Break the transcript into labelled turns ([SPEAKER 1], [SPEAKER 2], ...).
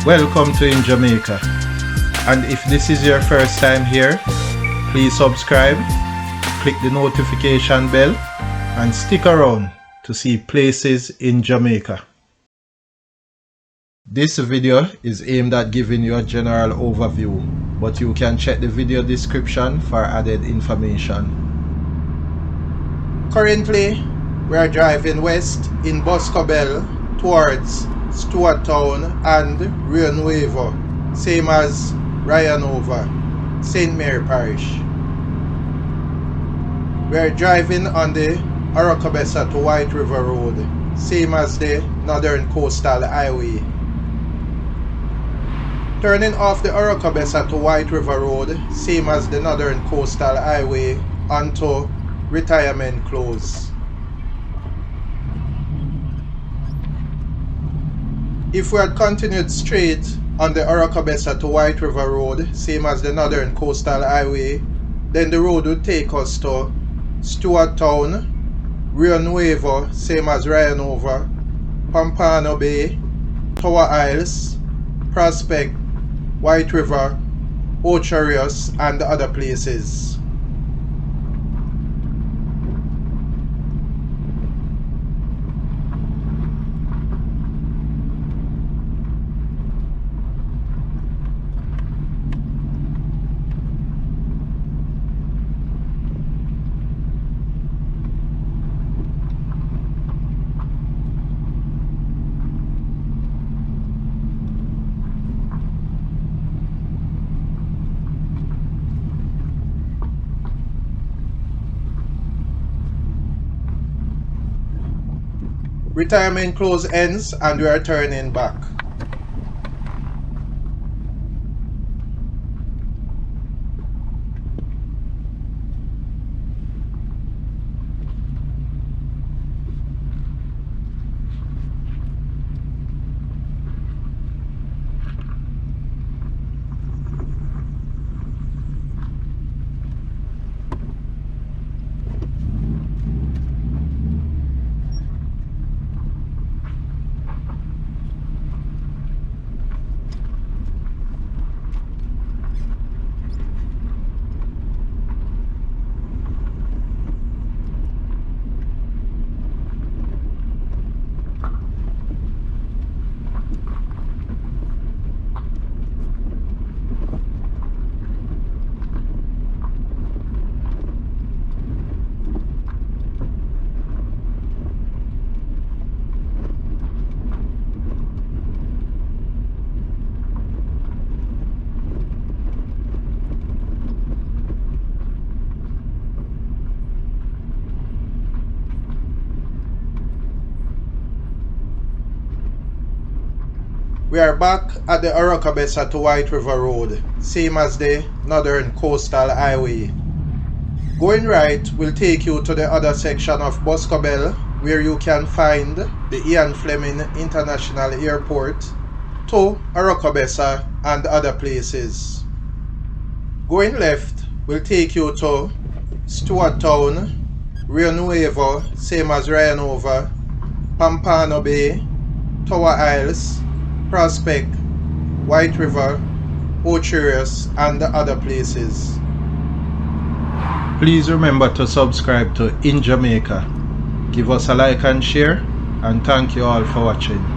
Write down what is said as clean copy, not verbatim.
[SPEAKER 1] Welcome to InJamaica, and if this is your first time here, please subscribe, click the notification bell and stick around to see places in Jamaica. This video is aimed at giving you a general overview, but you can check the video description for added information. Currently, we are driving west in Boscobel towards Stewarttown and Rio Nuevo, same as Ryanova, St. Mary Parish. We are driving on the Aracabessa to White River Road, same as the Northern Coastal Highway. Turning off the Aracabessa to White River Road, same as the Northern Coastal Highway, onto Retirement Close. If we had continued straight on the Aracabessa to White River Road, same as the Northern Coastal Highway, then the road would take us to Stewarttown, Rio Nuevo, same as Ryanova, Pompano Bay, Tower Isles, Prospect, White River, Ocharios, and other places. Retirement Close ends and we are turning back. We are back at the Aracabessa to White River Road, same as the Northern Coastal Highway. Going right will take you to the other section of Boscobel, where you can find the Ian Fleming International Airport, to Aracabessa and other places. Going left will take you to Stewarttown, Rio Nuevo, same as Ryanova, Pompano Bay, Tower Isles, Prospect, White River, Ocharios, and other places. Please remember to subscribe to InJamaica. Give us a like and share, and thank you all for watching.